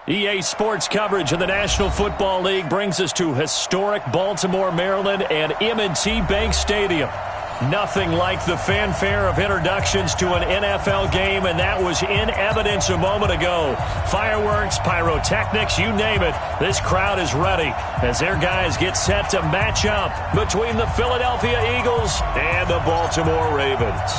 EA Sports coverage of the National Football League brings us to historic Baltimore, Maryland, and M&T Bank Stadium. Nothing like the fanfare of introductions to an NFL game, and that was in evidence a moment ago. Fireworks, pyrotechnics, you name it. This crowd is ready as their guys get set to match up between the Philadelphia Eagles and the Baltimore Ravens.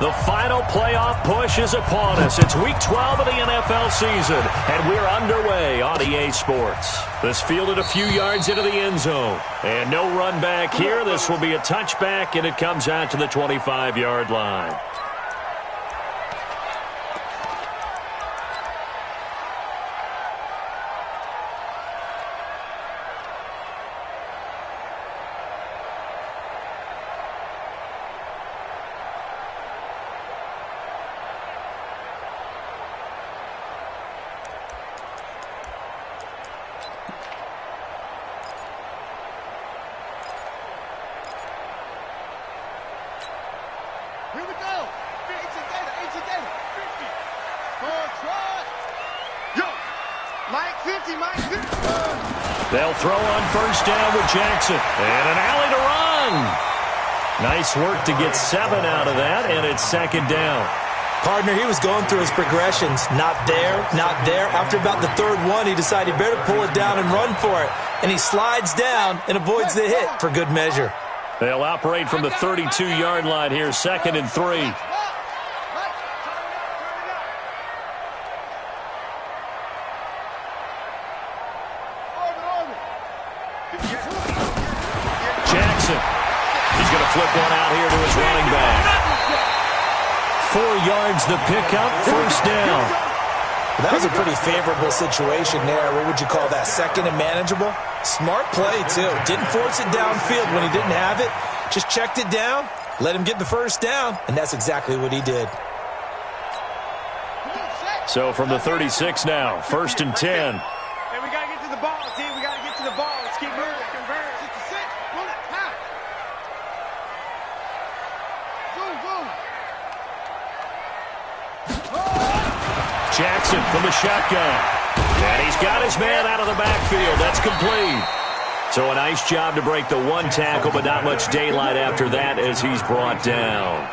The final playoff push is upon us. It's Week 12 of the NFL season, and we're underway on EA Sports. This fielded a few yards into the end zone, and no run back here. This will be a touchback, and it comes out to the 25-yard line. They'll throw on first down with Jackson. And an alley to run. Nice work to get 7 out of that, and it's second down. Partner, he was going through his progressions. Not there, not there. After about the third one, he decided he better pull it down and run for it. And he slides down and avoids the hit for good measure. They'll operate from the 32-yard line here, 2nd and 3. Flip one out here to his running back. 4 yards the pickup, first down. That was a pretty favorable situation there. What would you call that? Second and manageable? Smart play, too. Didn't force it downfield when he didn't have it. Just checked it down, let him get the first down, and that's exactly what he did. So from the 36 now, 1st and 10. Hey, we got to get to the ball, team. We got to get to the ball. Let's keep moving. Jackson from the shotgun. And he's got his man out of the backfield. That's complete. So a nice job to break the one tackle, but not much daylight after that as he's brought down.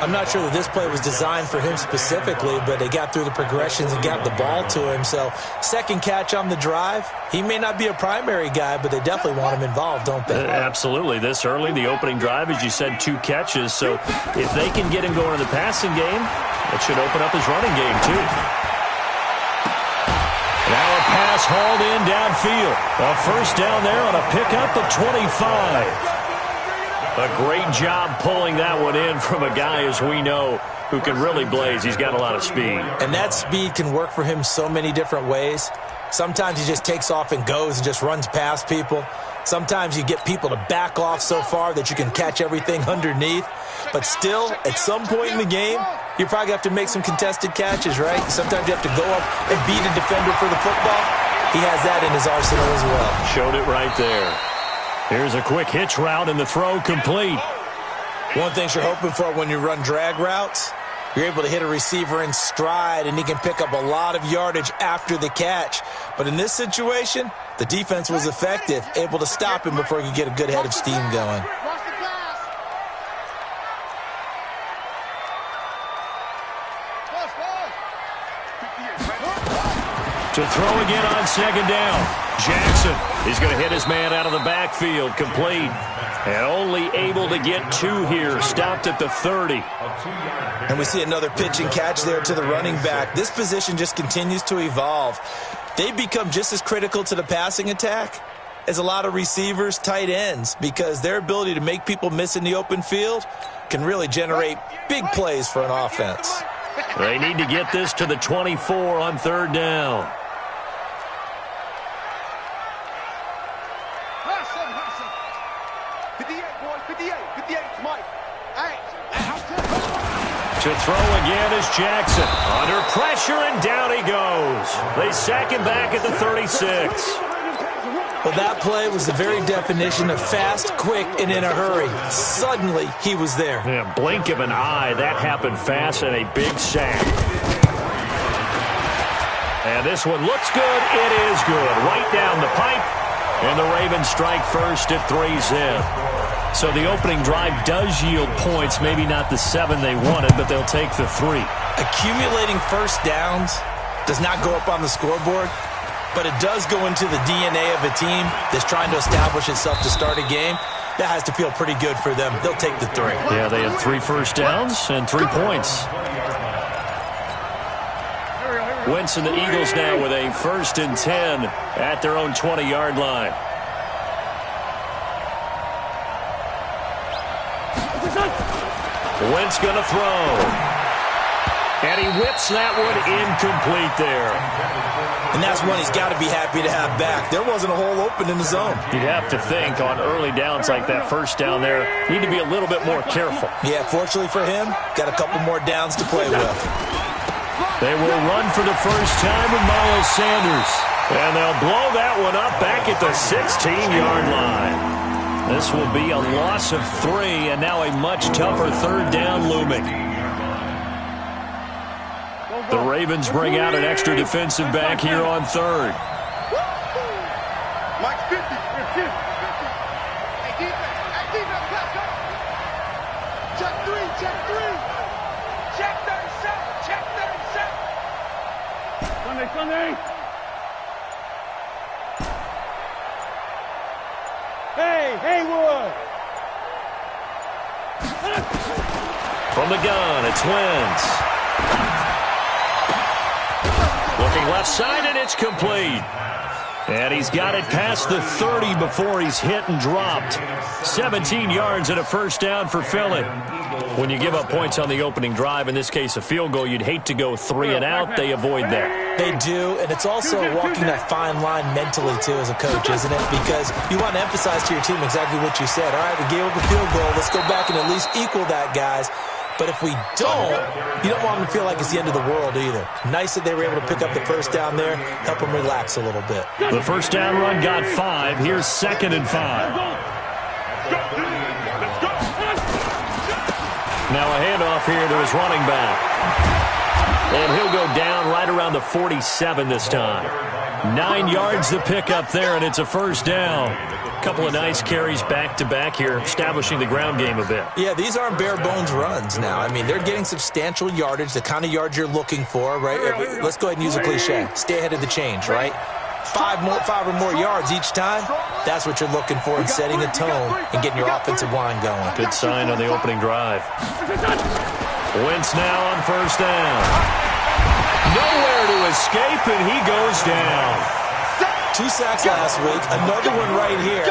I'm not sure that this play was designed for him specifically, but they got through the progressions and got the ball to him. So second catch on the drive. He may not be a primary guy, but they definitely want him involved, don't they? Absolutely. This early, the opening drive, as you said, 2 catches. So if they can get him going in the passing game, it should open up his running game, too. Now a pass hauled in downfield. A first down there on a pickup of 25. A great job pulling that one in from a guy, as we know, who can really blaze. He's got a lot of speed. And that speed can work for him so many different ways. Sometimes he just takes off and goes and just runs past people. Sometimes you get people to back off so far that you can catch everything underneath. But still, at some point in the game, you probably have to make some contested catches, right? Sometimes you have to go up and beat a defender for the football. He has that in his arsenal as well. Showed it right there. Here's a quick hitch route, and the throw complete. One thing you're hoping for when you run drag routes, you're able to hit a receiver in stride, and he can pick up a lot of yardage after the catch. But in this situation, the defense was effective, able to stop him before he could get a good head of steam going. To throw again on second down. Jackson, he's going to hit his man out of the backfield, complete. And only able to get 2 here, stopped at the 30. And we see another pitch and catch there to the running back. This position just continues to evolve. They become just as critical to the passing attack as a lot of receivers, tight ends, because their ability to make people miss in the open field can really generate big plays for an offense. They need to get this to the 24 on 3rd down. To throw again is Jackson. Under pressure, and down he goes. They sack him back at the 36. Well, that play was the very definition of fast, quick, and in a hurry. Suddenly, he was there. Yeah, blink of an eye. That happened fast, and a big sack. And this one looks good. It is good. Right down the pipe. And the Ravens strike first at 3-zip. So the opening drive does yield points. Maybe not the 7 they wanted, but they'll take the 3. Accumulating first downs does not go up on the scoreboard, but it does go into the DNA of a team that's trying to establish itself to start a game. That has to feel pretty good for them. They'll take the 3. Yeah, they had 3 first downs and 3 points. Wentz and the Eagles now with a 1st and 10 at their own 20-yard line. Wentz going to throw. And he whips that one incomplete there. And that's one he's got to be happy to have back. There wasn't a hole open in the zone. You'd have to think on early downs like that first down there, need to be a little bit more careful. Yeah, fortunately for him, got a couple more downs to play with. They will run for the first time with Miles Sanders. And they'll blow that one up back at the 16-yard line. This will be a loss of 3, and now a much tougher 3rd down looming. The Ravens bring out an extra defensive back here on 3rd. Mike 50. Hey, defense, let's go. Check 3, check 3. Check 37, check 37. Sunday. Hey, Haywood. From the gun, it's Wentz. Looking left side, and it's complete. And he's got it past the 30 before he's hit and dropped. 17 yards and a first down for Philly. When you give up points on the opening drive, in this case a field goal, you'd hate to go 3 and out. They avoid that. They do, and it's also walking that fine line mentally, too, as a coach, isn't it? Because you want to emphasize to your team exactly what you said. All right, we gave up a field goal. Let's go back and at least equal that, guys. But if we don't, you don't want them to feel like it's the end of the world either. Nice that they were able to pick up the first down there, help them relax a little bit. The first down run got 5. Here's 2nd and 5. Now a handoff here to his running back. And he'll go down right around the 47 this time. 9 yards to pick up there, and it's a first down. Couple of nice carries back-to-back here, establishing the ground game a bit. Yeah, these aren't bare-bones runs now. I mean, they're getting substantial yardage, the kind of yards you're looking for, right? Let's go ahead and use a cliche. Stay ahead of the change, right? 5 or more yards each time, that's what you're looking for in setting a tone and getting your offensive line going. Good sign on the opening drive. Wentz now on first down. Nowhere to escape, and he goes down. 2 sacks last week, another one right here.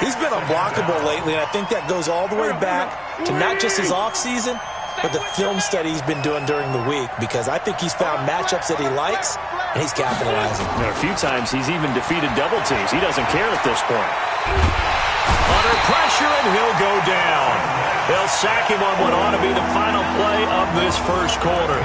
He's been unblockable lately, and I think that goes all the way back to not just his offseason, but the film study he's been doing during the week, because I think he's found matchups that he likes, and he's capitalizing. And a few times he's even defeated double teams. He doesn't care at this point. Under pressure, and he'll go down. They'll sack him on what ought to be the final play of this first quarter.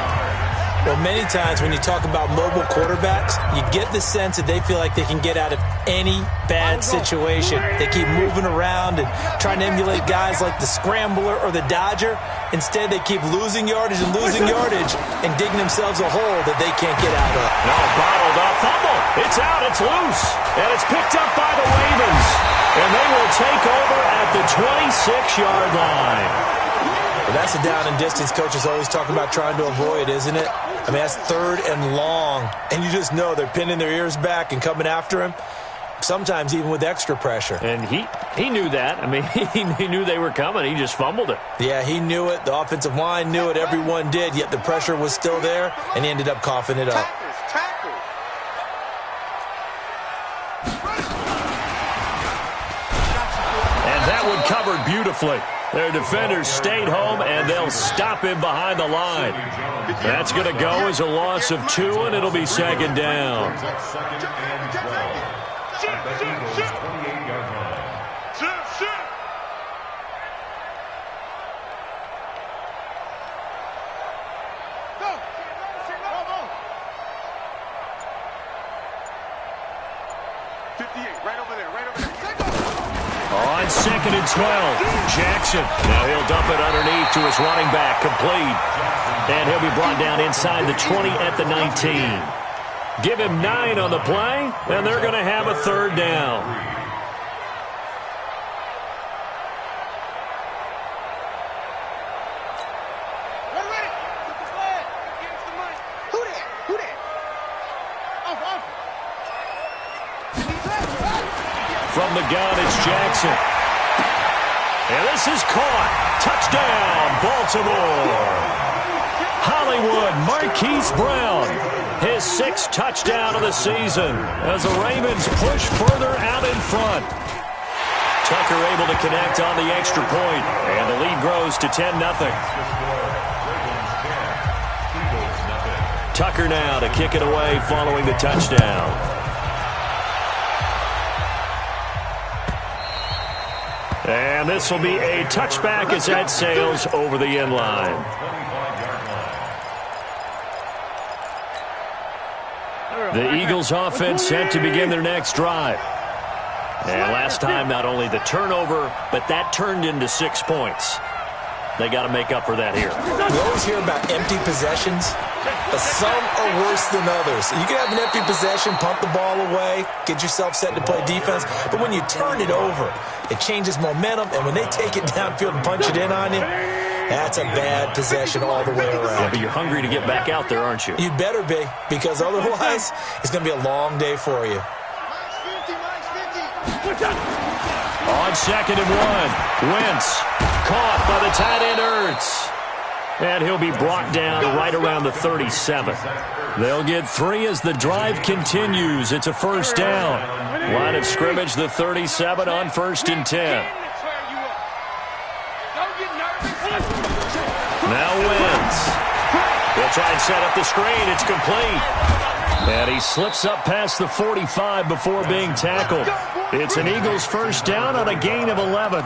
Well, many times when you talk about mobile quarterbacks, you get the sense that they feel like they can get out of any bad situation. They keep moving around and trying to emulate guys like the Scrambler or the Dodger. Instead, they keep losing yardage and digging themselves a hole that they can't get out of. No, bottled up. Fumble. It's out. It's loose. And it's picked up by the Ravens. And they will take over at the 26-yard line. Well, that's a down and distance coaches always talk about trying to avoid, isn't it? I mean, that's 3rd and long, and you just know they're pinning their ears back and coming after him, sometimes even with extra pressure. And he knew that. I mean, he knew they were coming. He just fumbled it. Yeah, he knew it. The offensive line knew it. Everyone did, yet the pressure was still there, and he ended up coughing it up. And that one covered beautifully. Their defenders stayed home, and they'll stop him behind the line. That's going to go as a loss of 2, and it'll be 2nd down. On 2nd and 12, Jackson. Now he'll dump it underneath to his running back, complete. And he'll be brought down inside the 20 at the 19. Give him 9 on the play, and they're going to have a third down. From the gun, it's Jackson. And this is caught. Touchdown, Baltimore. Hollywood, Marquise Brown. His 6th touchdown of the season as the Ravens push further out in front. Tucker able to connect on the extra point, and the lead grows to 10-0. Tucker now to kick it away following the touchdown. And this will be a touchback as that sails over the end line. The Eagles offense set to begin their next drive. And last time, not only the turnover, but that turned into 6 points. They got to make up for that here. We always hear about empty possessions, but some are worse than others. You can have an empty possession, punt the ball away, get yourself set to play defense, but when you turn it over, it changes momentum, and when they take it downfield and punch it in on you, that's a bad possession all the way around. Yeah, but you're hungry to get back out there, aren't you? You'd better be, because otherwise, it's going to be a long day for you. On 2nd and 1, Wentz caught by the tight end Ertz. And he'll be brought down right around the 37. They'll get 3 as the drive continues. It's a first down. Line of scrimmage, the 37 on 1st and 10. Now Wentz. He'll try and set up the screen. It's complete. And he slips up past the 45 before being tackled. It's an Eagles first down on a gain of 11.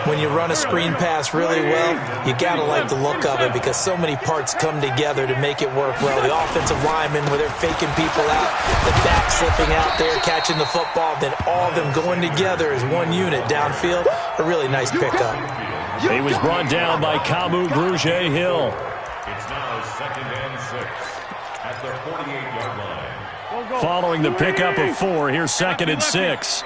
When you run a screen pass really well, you got to like the look of it because so many parts come together to make it work well. The offensive linemen, where they're faking people out, the back slipping out there, catching the football, then all of them going together as one unit downfield. A really nice pickup. He was brought down by Kamu Grugier-Hill. It's now 2nd and 6 at the 48-yard line. Following the pickup of 4, here's 2nd and 6.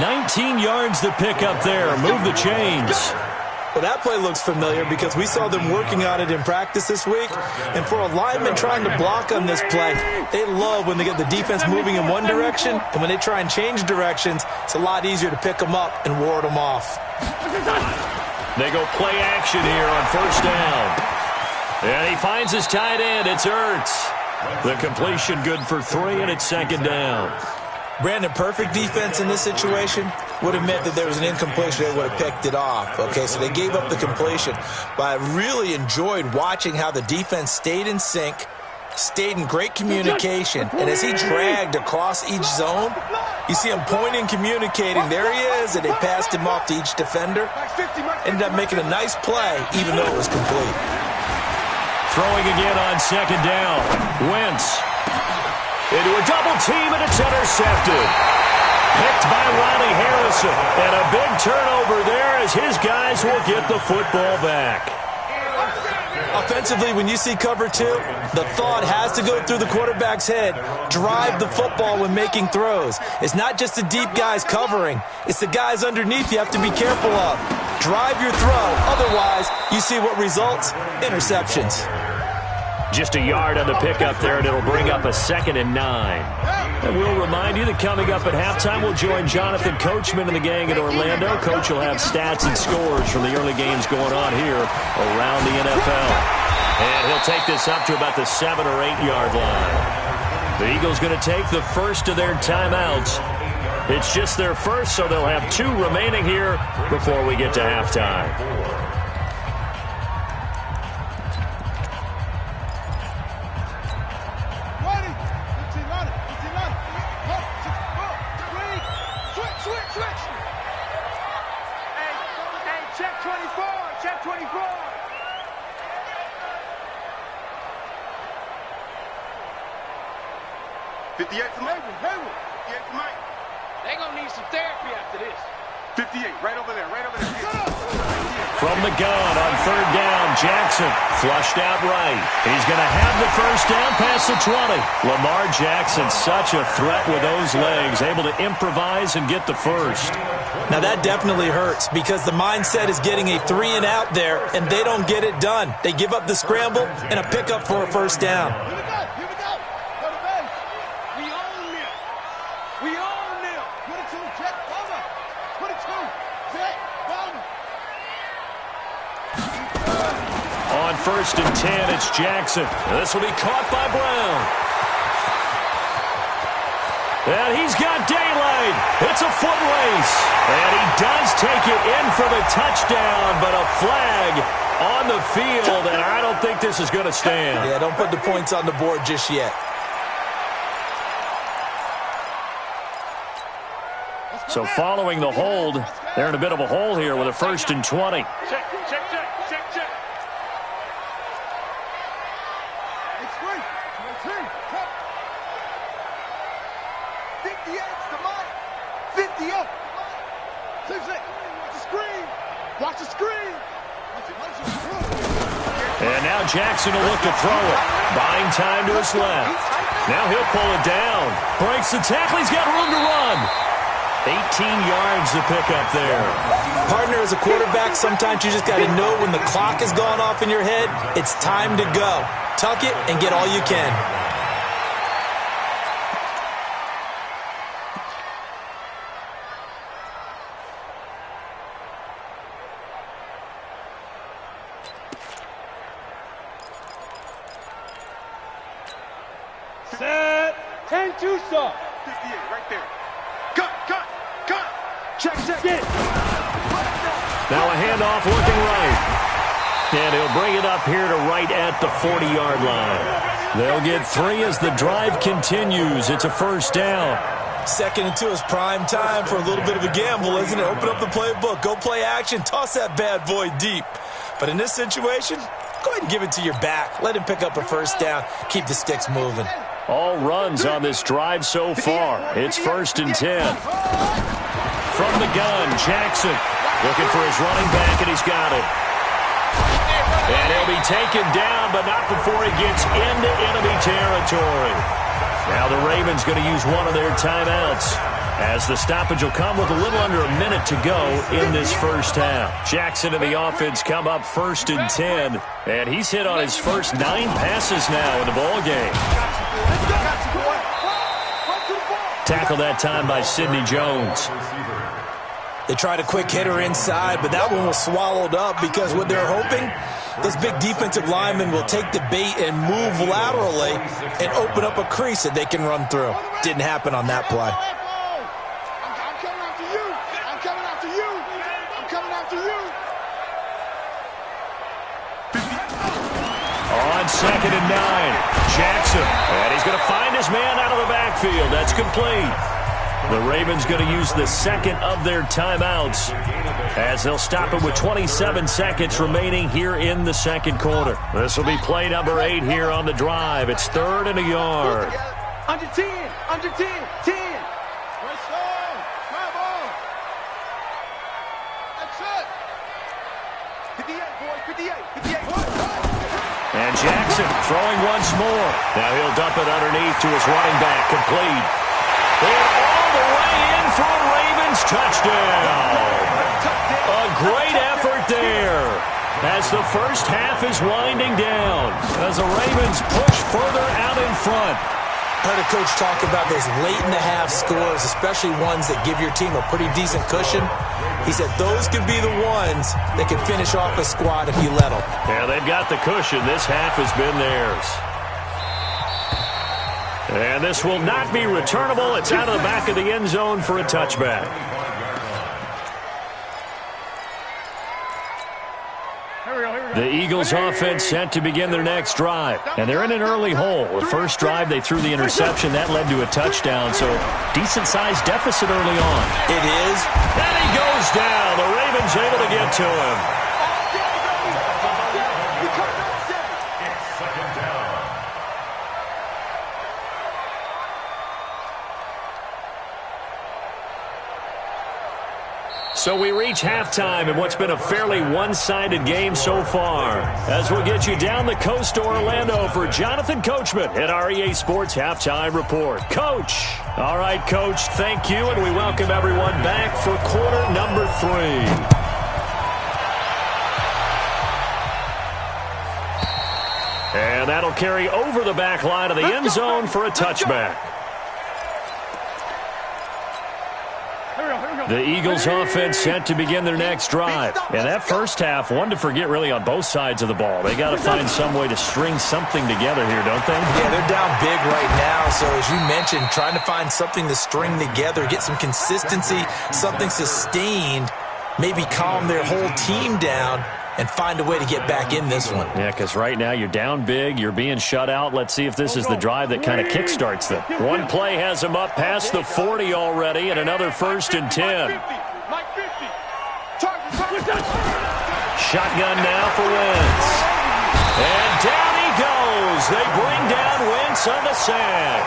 19 yards to pick up there. Move the chains. Well, that play looks familiar because we saw them working on it in practice this week. And for a lineman trying to block on this play, they love when they get the defense moving in one direction. And when they try and change directions, it's a lot easier to pick them up and ward them off. They go play action here on first down. And he finds his tight end. It's Ertz. The completion good for 3, and it's 2nd down. Brandon, perfect defense in this situation would have meant that there was an incompletion. They would have picked it off. Okay, so they gave up the completion. But I really enjoyed watching how the defense stayed in sync, stayed in great communication. And as he dragged across each zone, you see him pointing, communicating. There he is, and they passed him off to each defender. Ended up making a nice play, even though it was complete. Throwing again on 2nd down. Wentz. Into a double team, and it's intercepted. Picked by Ronnie Harrison. And a big turnover there as his guys will get the football back. Offensively, when you see cover 2, the thought has to go through the quarterback's head. Drive the football when making throws. It's not just the deep guys covering. It's the guys underneath you have to be careful of. Drive your throw. Otherwise, you see what results? Interceptions. Just a yard on the pickup there, and it'll bring up a 2nd and 9. And we'll remind you that coming up at halftime, we'll join Jonathan Coachman and the gang in Orlando. Coach will have stats and scores from the early games going on here around the NFL. And he'll take this up to about the 7 or 8 yard line. The Eagles going to take the first of their timeouts. It's just their first, so they'll have 2 remaining here before we get to halftime. Check 24. 58 to Mike. 58 to Mike. They're going to need some therapy after this. 58, right over there, right over there. From the gun on third down, Jackson flushed out right. He's going to have the first down past the 20. Lamar Jackson, such a threat with those legs, able to improvise and get the first. Now that definitely hurts because the mindset is getting a 3-and-out there, and they don't get it done. They give up the scramble and a pickup for a first down. Here we go. Here we go. Go to base. We own them. We own them. 22, check, cover. 22, check, cover. On first and 10, it's Jackson. This will be caught by Brown. And he's got daylight. It's a foot race. And he does take it in for the touchdown, but a flag on the field, and I don't think this is going to stand. Yeah, don't put the points on the board just yet. So following the hold, they're in a bit of a hole here with a first and 20. Check, check, check, check, check. It's free. 58 to Mike. 58. 6-6. Watch the screen. Watch the screen. And now Jackson will look to throw it. Buying time to his left. Now he'll pull it down. Breaks the tackle. He's got room to run. 18 yards to pick up there. Partner, as a quarterback, sometimes you just got to know when the clock has gone off in your head, it's time to go. Tuck it and get all you can. Set. 10 2 stop. 58, right there. Cut. Check, in. Now a handoff looking right. And he'll bring it up here to right at the 40-yard line. They'll get 3 as the drive continues. It's a first down. 2nd and 2 is prime time for a little bit of a gamble, isn't it? Open up the playbook, go play action, toss that bad boy deep. But in this situation, go ahead and give it to your back. Let him pick up a first down. Keep the sticks moving. All runs on this drive so far. It's first and 10. From the gun, Jackson looking for his running back, and he's got it. And he'll be taken down, but not before he gets into enemy territory. Now the Ravens going to use one of their timeouts, as the stoppage will come with a little under a minute to go in this first half. Jackson and the offense come up first and 10, and he's hit on his first 9 passes now in the ball game. Tackle that time by Sidney Jones. They tried a quick hitter inside, but that one was swallowed up because what they're hoping, this big defensive lineman will take the bait and move laterally and open up a crease that they can run through. Didn't happen on that play. I'm coming after you. I'm coming after you. I'm coming after you. On 2nd and 9, Jackson. And he's going to find his man out of the backfield. That's complete. The Ravens going to use the second of their timeouts as they'll stop it with 27 seconds remaining here in the second quarter. This will be play number 8 here on the drive. It's 3rd and a yard. Under 10. Under 10. 10. Right side. Grab on. That's it. 58, boy. 58. 58. And Jackson throwing once more. Now he'll dump it underneath to his running back. Complete. And all the way in for a Ravens touchdown. A great effort there as the first half is winding down, as the Ravens push further out in front. Heard a coach talk about those late-in-the-half scores, especially ones that give your team a pretty decent cushion. He said those could be the ones that can finish off a squad if you let them. Yeah, they've got the cushion. This half has been theirs. And this will not be returnable. It's out of the back of the end zone for a touchback. The Eagles offense set to begin their next drive. And they're in an early hole. The first drive, they threw the interception. That led to a touchdown. So decent-sized deficit early on. It is. And he goes down. The Ravens able to get to him. It's 2nd down. So we reach halftime in what's been a fairly one-sided game so far. As we'll get you down the coast to Orlando for Jonathan Coachman at our EA Sports Halftime Report. Coach. All right, Coach, thank you, and we welcome everyone back for quarter number 3. And that'll carry over the back line of the end zone for a touchback. The Eagles offense set to begin their next drive. And that first half, one to forget really on both sides of the ball. They got to find some way to string something together here, don't they? Yeah, they're down big right now. So as you mentioned, trying to find something to string together, get some consistency, something sustained, maybe calm their whole team down and find a way to get back in this one. Yeah, because right now you're down big, you're being shut out. Let's see if this is the drive that kind of kickstarts them. One play has them up past the 40 already, and another 1st and 10. Shotgun now for Wentz. And down he goes. They bring down Wentz on the sack.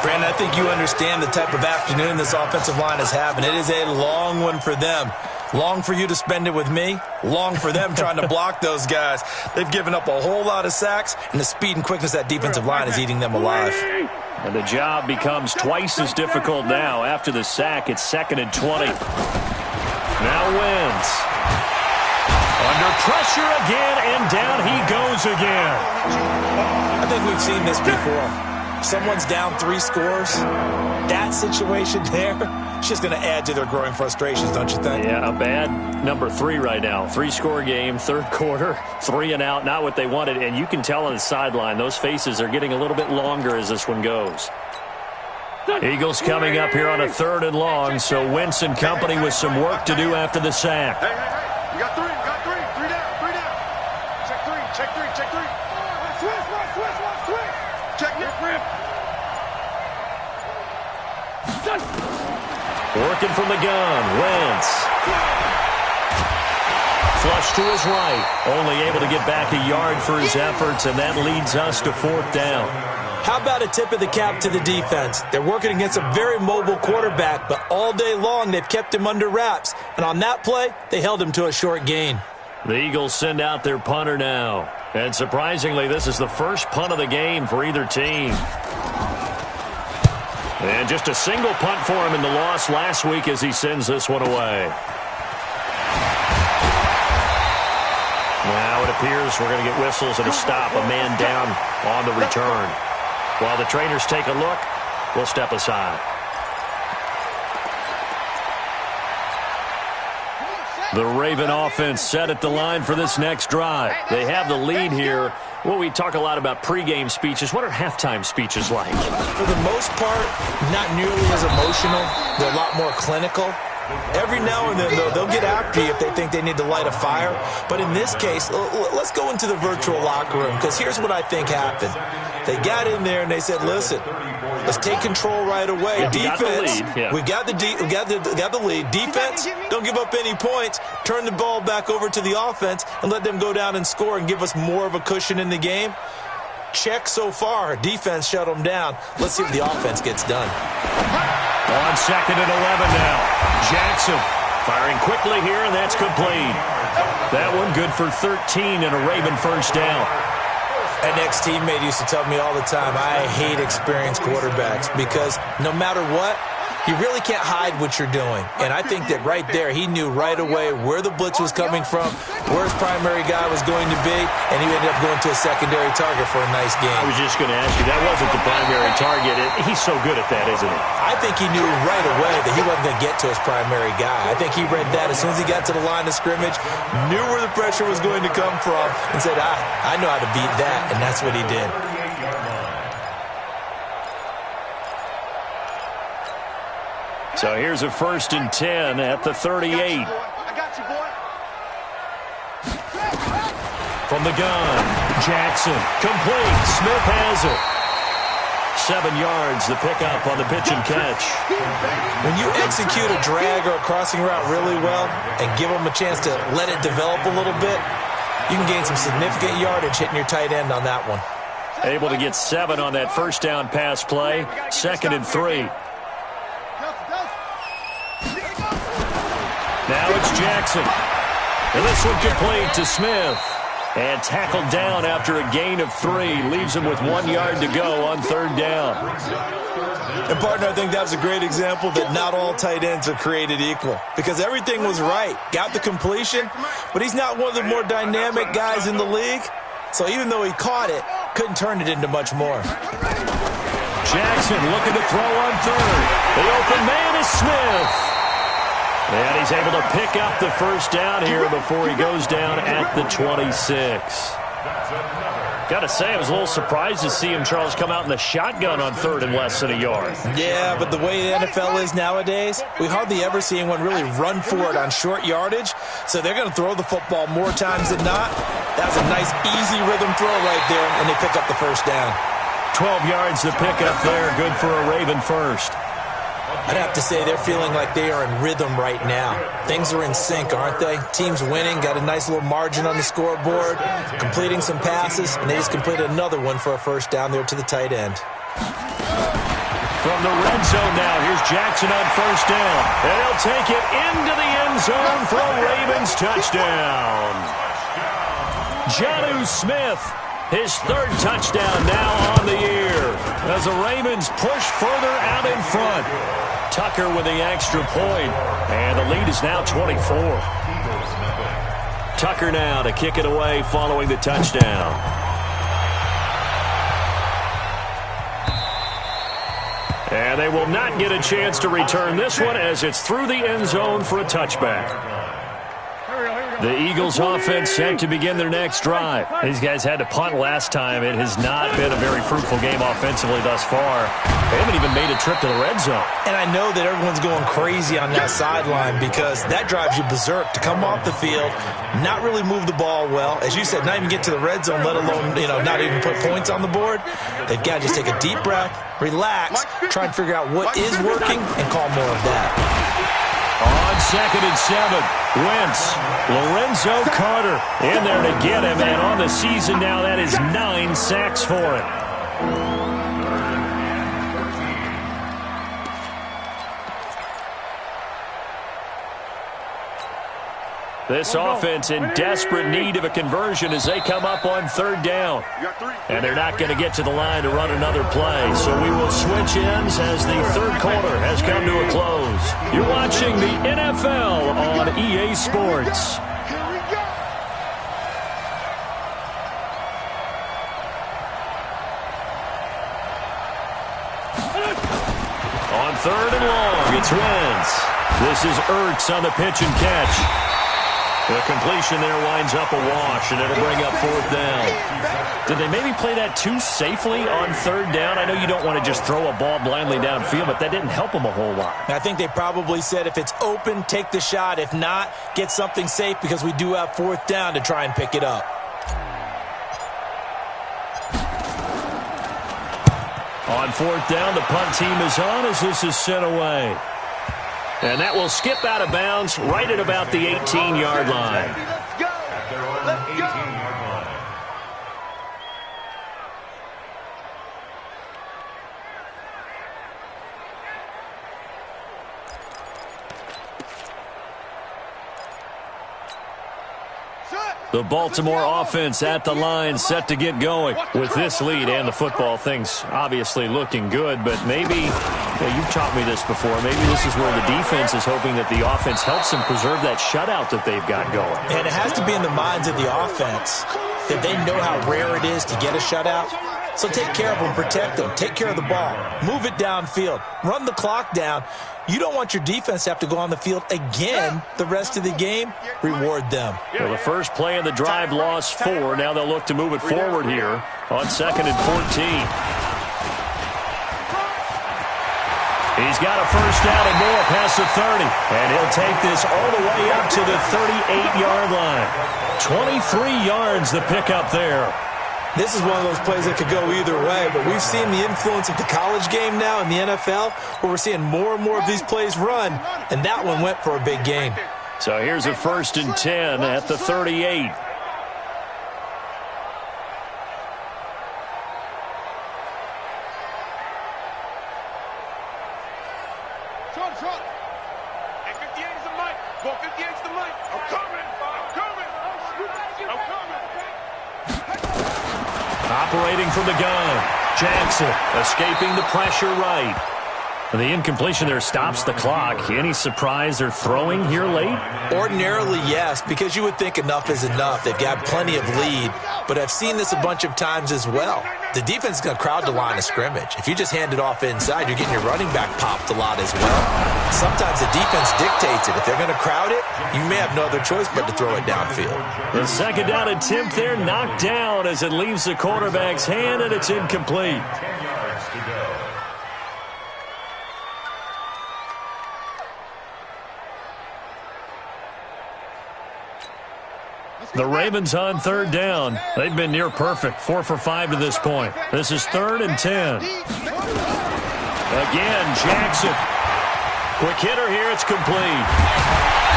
Brandon, I think you understand the type of afternoon this offensive line is having. It is a long one for them. Long for you to spend it with me. Long for them trying to block those guys. They've given up a whole lot of sacks, and the speed and quickness of that defensive line is eating them alive. And the job becomes twice as difficult now. After the sack, it's 2nd and 20. Now Wentz. Under pressure again, and down he goes again. I think we've seen this before. Someone's down 3 scores. That situation there, it's just going to add to their growing frustrations, don't you think? Yeah, a bad number 3 right now. 3-score game, 3rd quarter, 3 and out, not what they wanted. And you can tell on the sideline, those faces are getting a little bit longer as this one goes. Eagles coming up here on a 3rd and long, so Wentz and company with some work to do after the sack. Hey, we got 3, Three down. Check three. Switch. Check your grip. Working from the gun, Wentz. Flush to his right. Only able to get back a yard for his efforts, and that leads us to 4th down. How about a tip of the cap to the defense? They're working against a very mobile quarterback, but all day long they've kept him under wraps. And on that play, they held him to a short gain. The Eagles send out their punter now. And surprisingly, this is the first punt of the game for either team. And just a single punt for him in the loss last week as he sends this one away. Now it appears we're going to get whistles and a stop, a man down on the return. While the trainers take a look, we'll step aside. The Raven offense set at the line for this next drive. They have the lead here. Well, we talk a lot about pregame speeches. What are halftime speeches like? For the most part, not nearly as emotional. They're a lot more clinical. Every now and then, though, they'll get after you if they think they need to light a fire. But in this case, let's go into the virtual locker room, because here's what I think happened. They got in there and they said, listen, let's take control right away. Yeah, Defense, we got the lead. Defense, don't give up any points. Turn the ball back over to the offense and let them go down and score and give us more of a cushion in the game. Check so far. Defense shut them down. Let's see if the offense gets done. On 2nd and 11 now. Jackson firing quickly here, and that's complete. That one good for 13 and a Raven first down. An ex-teammate used to tell me all the time, I hate experienced quarterbacks because no matter what, you really can't hide what you're doing. And I think that right there, he knew right away where the blitz was coming from, where his primary guy was going to be, and he ended up going to a secondary target for a nice game. I was just going to ask you, that wasn't the primary target. He's so good at that, isn't he? I think he knew right away that he wasn't going to get to his primary guy. I think he read that as soon as he got to the line of scrimmage, knew where the pressure was going to come from, and said, I know how to beat that, and that's what he did. So here's a 1st and 10 at the 38. I got you, boy. From the gun, Jackson, complete. Smith has it. 7 yards, the pickup on the pitch and catch. When you execute a drag or a crossing route really well and give them a chance to let it develop a little bit, you can gain some significant yardage hitting your tight end on that one. Able to get 7 on that first down pass play. 2nd and 3. Jackson. And this one complete to Smith. And tackled down after a gain of 3. Leaves him with 1 yard to go on 3rd down. And, partner, I think that was a great example that not all tight ends are created equal. Because everything was right. Got the completion, but he's not one of the more dynamic guys in the league. So even though he caught it, couldn't turn it into much more. Jackson looking to throw on 3rd. The open man is Smith. And he's able to pick up the 1st down here before he goes down at the 26. Got to say, I was a little surprised to see him, Charles, come out in the shotgun on 3rd and less than a yard. Yeah, but the way the NFL is nowadays, we hardly ever see anyone really run for it on short yardage. So they're going to throw the football more times than not. That was a nice, easy rhythm throw right there, and they pick up the 1st down. 12 yards to pick up there. Good for a Raven 1st. I'd have to say they're feeling like they are in rhythm right now. Things are in sync, aren't they? Team's winning, got a nice little margin on the scoreboard, completing some passes, and they just completed another one for a 1st down there to the tight end. From the red zone now, here's Jackson on 1st down. And he'll take it into the end zone for a Ravens touchdown. Jonnu Smith, his 3rd touchdown now on the year, as the Ravens push further out in front. Tucker with the extra point, and the lead is now 24. Tucker now to kick it away following the touchdown. And they will not get a chance to return this one as it's through the end zone for a touchback. The Eagles offense set to begin their next drive. These guys had to punt last time. It has not been a very fruitful game offensively thus far. They haven't even made a trip to the red zone. And I know that everyone's going crazy on that sideline because that drives you berserk to come off the field, not really move the ball well. As you said, not even get to the red zone, let alone, not even put points on the board. They've got to just take a deep breath, relax, try and figure out what is working, and call more of that. On 2nd and 7, Wentz, Lorenzo Carter in there to get him, and on the season now, that is 9 sacks for him. This offense in desperate need of a conversion as they come up on 3rd down. And they're not going to get to the line to run another play. So we will switch ends as the 3rd quarter has come to a close. You're watching the NFL on EA Sports. On 3rd and long, it's Wentz. This is Ertz on the pitch and catch. The completion there winds up a wash, and it'll bring up 4th down. Did they maybe play that too safely on 3rd down? I know you don't want to just throw a ball blindly downfield, but that didn't help them a whole lot. I think they probably said if it's open, take the shot. If not, get something safe because we do have 4th down to try and pick it up. On 4th down, the punt team is on as this is sent away. And that will skip out of bounds right at about the 18-yard line. Let's go. Let's go. The Baltimore offense at the line set to get going. With this lead and the football, things obviously looking good, but maybe, you've taught me this before, maybe this is where the defense is hoping that the offense helps them preserve that shutout that they've got going. And it has to be in the minds of the offense that they know how rare it is to get a shutout. So take care of them, protect them, take care of the ball, move it downfield, run the clock down. You don't want your defense to have to go on the field again the rest of the game. Reward them. Well, the first play of the drive lost 4. Now they'll look to move it forward here on 2nd and 14. He's got a first down and more past the 30. And he'll take this all the way up to the 38-yard line. 23 yards the pickup there. This is one of those plays that could go either way, but we've seen the influence of the college game now in the NFL, where we're seeing more and more of these plays run, and that one went for a big gain. So here's a 1st and 10 at the 38. Hey, 58 is a mic. Go 50 extra mic. I'm coming. I'm coming. I'm coming. Operating from the gun. Jackson escaping the pressure right. The incompletion there stops the clock. Any surprise they're throwing here late? Ordinarily, yes, because you would think enough is enough. They've got plenty of lead, but I've seen this a bunch of times as well. The defense is going to crowd the line of scrimmage. If you just hand it off inside, you're getting your running back popped a lot as well. Sometimes the defense dictates it. If they're going to crowd it, you may have no other choice but to throw it downfield. The second down attempt there knocked down as it leaves the quarterback's hand, and it's incomplete. 10 yards to go. The Ravens on third down. They've been near perfect, 4 for 5 to this point. This is 3rd and 10. Again, Jackson. Quick hitter here, it's complete.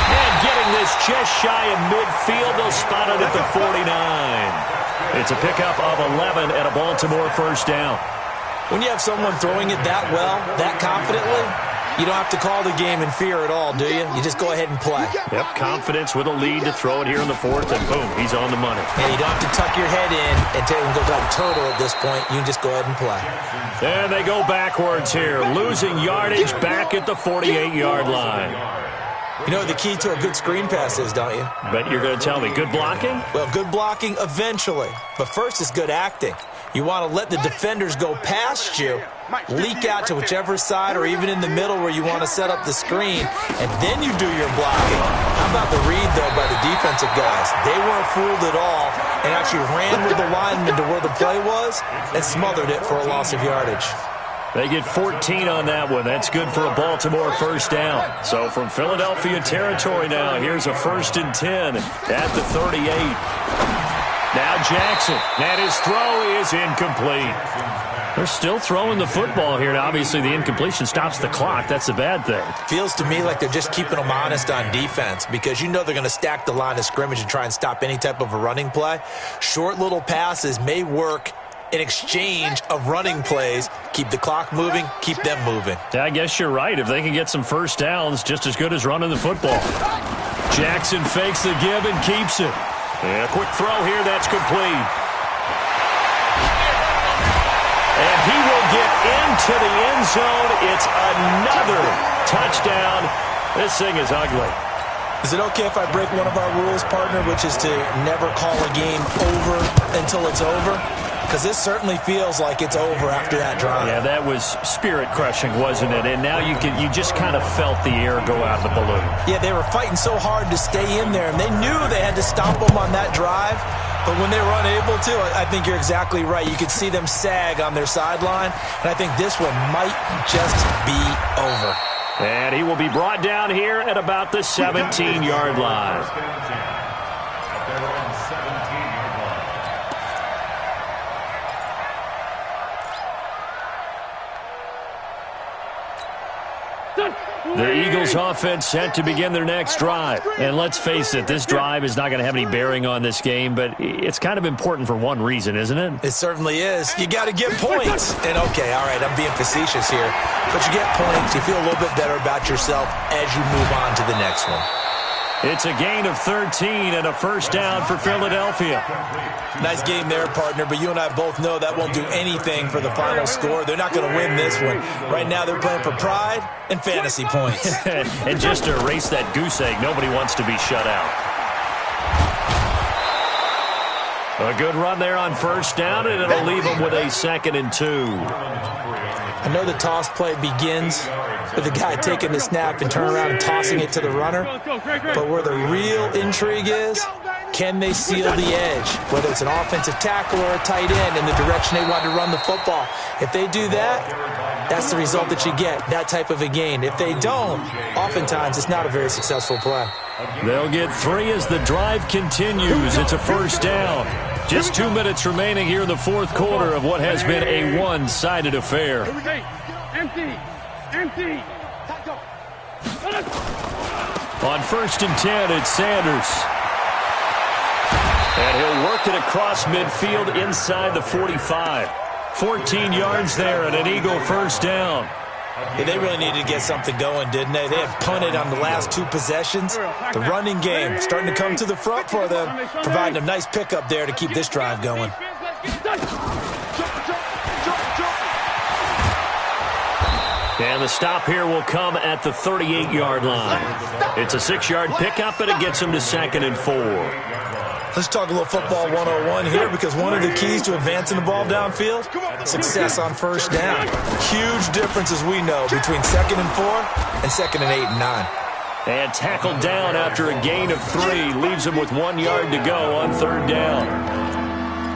And getting this just shy of midfield, they'll spot it at the 49. It's a pickup of 11 and a Baltimore first down. When you have someone throwing it that well, that confidently, you don't have to call the game in fear at all, do you? You just go ahead and play. Yep, confidence with a lead to throw it here in the 4th, and boom, he's on the money. And you don't have to tuck your head in and go like a turtle at this point. You can just go ahead and play. And they go backwards here, losing yardage back at the 48-yard line. You know what the key to a good screen pass is, don't you? Bet you're going to tell me. Good blocking? Well, good blocking eventually. But first is good acting. You want to let the defenders go past you, leak out to whichever side or even in the middle where you want to set up the screen, and then you do your blocking. How about the read, though, by the defensive guys? They weren't fooled at all and actually ran with the lineman to where the play was and smothered it for a loss of yardage. They get 14 on that one. That's good for a Baltimore first down. So from Philadelphia territory now, here's a 1st and 10 at the 38. Now Jackson, and his throw is incomplete. They're still throwing the football here. Now, obviously, the incompletion stops the clock. That's a bad thing. Feels to me like they're just keeping them honest on defense because you know they're going to stack the line of scrimmage and try and stop any type of a running play. Short little passes may work in exchange of running plays. Keep the clock moving, keep them moving. Yeah, I guess you're right. If they can get some first downs, just as good as running the football. Jackson fakes the give and keeps it. And a quick throw here, that's complete. And he will get into the end zone. It's another touchdown. This thing is ugly. Is it okay if I break one of our rules, partner, which is to never call a game over until it's over? Because this certainly feels like it's over after that drive. Yeah, that was spirit-crushing, wasn't it? And now you just kind of felt the air go out of the balloon. Yeah, they were fighting so hard to stay in there, and they knew they had to stop them on that drive. But when they were unable to, I think you're exactly right. You could see them sag on their sideline, and I think this one might just be over. And he will be brought down here at about the 17-yard line. The Eagles offense set to begin their next drive. And let's face it, this drive is not going to have any bearing on this game, but it's kind of important for one reason, isn't it? It certainly is. You got to get points. And okay, all right, I'm being facetious here, but you get points. You feel a little bit better about yourself as you move on to the next one. It's a gain of 13 and a first down for Philadelphia. Nice game there, partner, but you and I both know that won't do anything for the final score. They're not going to win this one. Right now they're playing for pride and fantasy points. And just to erase that goose egg, nobody wants to be shut out. A good run there on first down, and it'll leave them with a 2nd and 2. I know the toss play begins with the guy taking the snap and turning around and tossing it to the runner. But where the real intrigue is, can they seal the edge? Whether it's an offensive tackle or a tight end in the direction they want to run the football. If they do that, that's the result that you get, that type of a gain. If they don't, oftentimes it's not a very successful play. They'll get 3 as the drive continues. It's a first down. Just 2 minutes remaining here in the 4th quarter of what has been a one-sided affair. Empty. On 1st and 10, it's Sanders. And he'll work it across midfield inside the 45. 14 yards there and an Eagle first down. Yeah, they really needed to get something going, didn't they? They had punted on the last 2 possessions. The running game starting to come to the front for them, providing a nice pickup there to keep this drive going. And the stop here will come at the 38-yard line. It's a 6-yard pickup, and it gets them to 2nd and 4. Let's talk a little football 101 here, because one of the keys to advancing the ball downfield, success on first down. Huge difference, as we know, between 2nd and 4 and 2nd and 8 and 9. And tackled down after a gain of 3. Leaves him with 1 yard to go on 3rd down.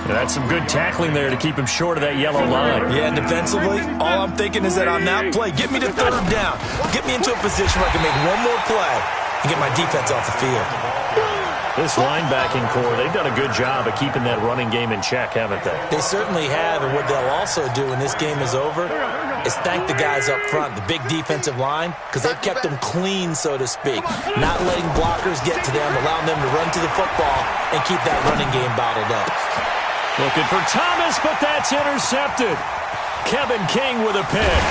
That's some good tackling there to keep him short of that yellow line. Yeah, and defensively, all I'm thinking is that on that play, get me to 3rd down. Get me into a position where I can make one more play and get my defense off the field. This linebacking core, they've done a good job of keeping that running game in check, haven't they? They certainly have, and what they'll also do when this game is over is thank the guys up front, the big defensive line, because they've kept them clean, so to speak, not letting blockers get to them, allowing them to run to the football and keep that running game bottled up. Looking for Thomas, but that's intercepted. Kevin King with a pick.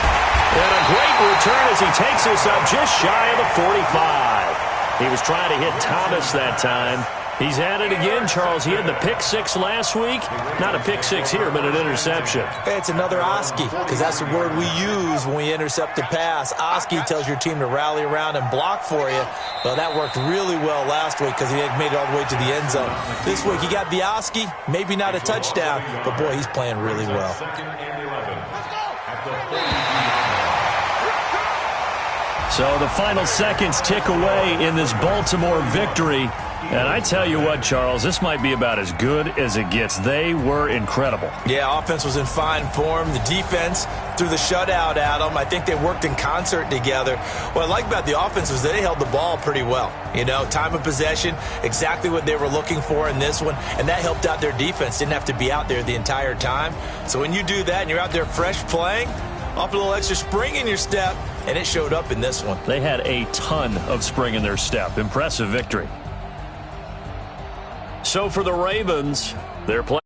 And a great return as he takes us up just shy of the 45. He was trying to hit Thomas that time. He's at it again, Charles. He had the pick 6 last week. Not a pick 6 here, but an interception. Hey, it's another Oski, because that's the word we use when we intercept a pass. Oski tells your team to rally around and block for you. Well, that worked really well last week because he had made it all the way to the end zone. This week, he got the Oski, maybe not a touchdown, but, boy, he's playing really well. So the final seconds tick away in this Baltimore victory. And I tell you what, Charles, this might be about as good as it gets. They were incredible. Yeah, offense was in fine form. The defense threw the shutout at them. I think they worked in concert together. What I like about the offense was they held the ball pretty well. You know, time of possession, exactly what they were looking for in this one. And that helped out their defense. Didn't have to be out there the entire time. So when you do that and you're out there fresh playing, off a little extra spring in your step, and it showed up in this one. They had a ton of spring in their step. Impressive victory. So for the Ravens, they're playing.